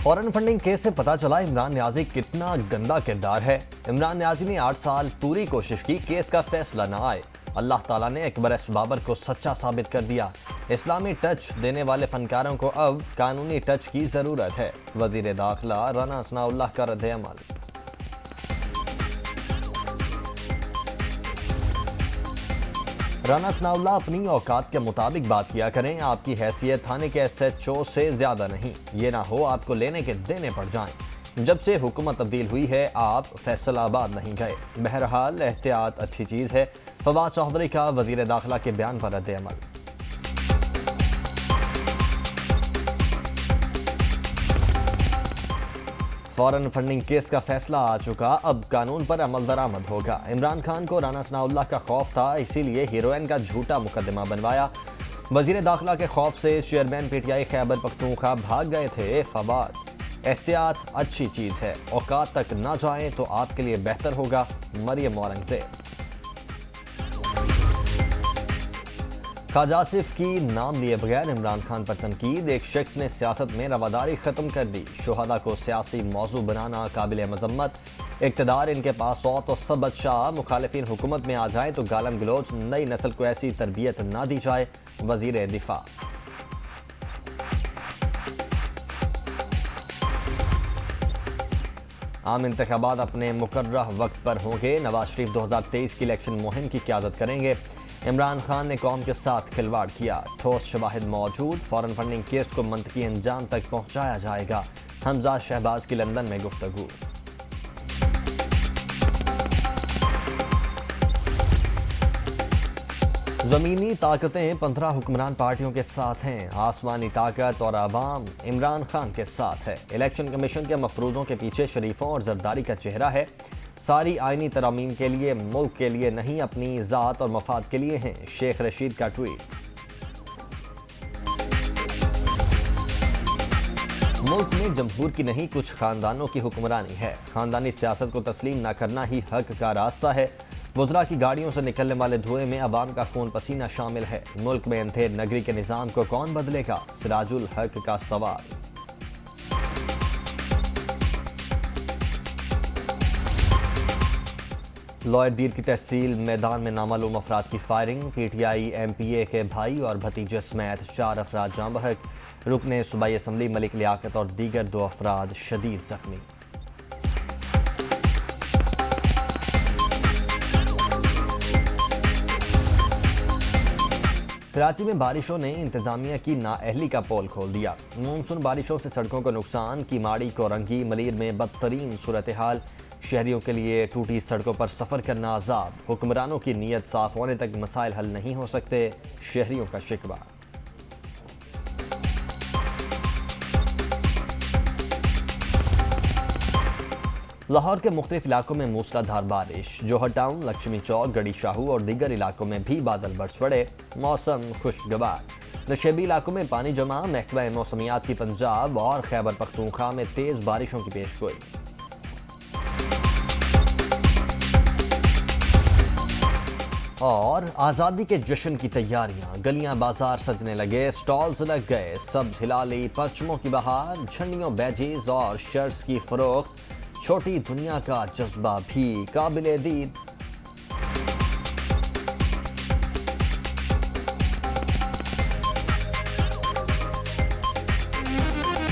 فورن funding case سے پتا چلا عمران نیازی کتنا گندا کردار ہے۔ عمران نیازی نے 8 سال پوری کوشش کی، کیس کا فیصلہ نہ آئے۔ اللہ تعالیٰ نے اکبر ایس بابر کو سچا ثابت کر دیا۔ اسلامی ٹچ دینے والے فنکاروں کو اب قانونی ٹچ کی ضرورت ہے۔ وزیر داخلہ رانا ثناء اللہ کا رد عمل۔ رانا ثناء اللہ اپنی اوقات کے مطابق بات کیا کریں، آپ کی حیثیت تھانے کے SHO سے زیادہ نہیں، یہ نہ ہو آپ کو لینے کے دینے پڑ جائیں۔ جب سے حکومت تبدیل ہوئی ہے آپ فیصل آباد نہیں گئے۔ بہرحال احتیاط اچھی چیز ہے، فواد چوہدری کا وزیر داخلہ کے بیان پر رد عمل۔ فورن فنڈنگ کیس کا فیصلہ آ چکا، اب قانون پر عمل درآمد ہوگا۔ عمران خان کو رانا ثناء اللہ کا خوف تھا، اسی لیے ہیروئن کا جھوٹا مقدمہ بنوایا۔ وزیر داخلہ کے خوف سے چیئرمین PTI خیبر پختونخوا بھاگ گئے تھے۔ فواد، احتیاط اچھی چیز ہے، اوقات تک نہ جائیں تو آپ کے لیے بہتر ہوگا۔ مریم اورنگزیب۔ خواجہ آصف کی نام لیے بغیر عمران خان پر تنقید، ایک شخص نے سیاست میں رواداری ختم کر دی۔ شہداء کو سیاسی موضوع بنانا قابل مذمت، اقتدار ان کے پاس ہو تو سب اچھا، مخالفین حکومت میں آ جائیں تو گالم گلوچ، نئی نسل کو ایسی تربیت نہ دی جائے۔ وزیر دفاع۔ عام انتخابات اپنے مقررہ وقت پر ہوں گے، نواز شریف 2023 کی الیکشن مہم کی قیادت کریں گے۔ عمران خان نے قوم کے ساتھ کھلواڑ کیا، ٹھوس شواہد موجود، فورن فنڈنگ کیس کو منطقی انجام تک پہنچایا جائے گا۔ حمزہ شہباز کی لندن میں گفتگو۔ زمینی طاقتیں 15 حکمران پارٹیوں کے ساتھ ہیں، آسمانی طاقت اور عوام عمران خان کے ساتھ ہے۔ الیکشن کمیشن کے مفروضوں کے پیچھے شریفوں اور زرداری کا چہرہ ہے۔ ساری آئینی ترامیم کے لیے، ملک کے لیے نہیں، اپنی ذات اور مفاد کے لیے ہیں۔ شیخ رشید کا ٹویٹ۔ ملک میں جمہور کی نہیں کچھ خاندانوں کی حکمرانی ہے، خاندانی سیاست کو تسلیم نہ کرنا ہی حق کا راستہ ہے۔ وزراء کی گاڑیوں سے نکلنے والے دھوئیں میں عوام کا خون پسینہ شامل ہے۔ ملک میں اندھیر نگری کے نظام کو کون بدلے گا؟ سراج الحق کا سوال۔ لوئر دیر کی تحصیل میدان میں نامعلوم افراد کی فائرنگ، PTI MPA کے بھائی اور بھتیجے سمیت 4 افراد جاں بحق، رکن صوبائی اسمبلی ملک لیاقت اور دیگر 2 افراد شدید زخمی۔ کراچی میں بارشوں نے انتظامیہ کی نااہلی کا پول کھول دیا۔ مونسون بارشوں سے سڑکوں کو نقصان، کیماڑی، کورنگی، ملیر میں بدترین صورتحال، شہریوں کے لیے ٹوٹی سڑکوں پر سفر کرنا عذاب، حکمرانوں کی نیت صاف ہونے تک مسائل حل نہیں ہو سکتے، شہریوں کا شکوہ۔ لاہور کے مختلف علاقوں میں موسلا دھار بارش، جوہر ٹاؤن، لکشمی چوک، گڑی شاہو اور دیگر علاقوں میں بھی بادل برس پڑے، موسم خوشگوار۔ نشیبی علاقوں میں پانی جمع، محکمہ موسمیات کی پنجاب اور خیبر پختونخوا میں تیز بارشوں کی پیش گوئی۔ اور آزادی کے جشن کی تیاریاں، گلیاں بازار سجنے لگے، سٹالز لگ گئے، سبز ہلالی، پرچموں کی بہار، جھنڈیوں، بیجز اور شرٹس کی فروخت، چھوٹی دنیا کا جذبہ بھی قابل دید۔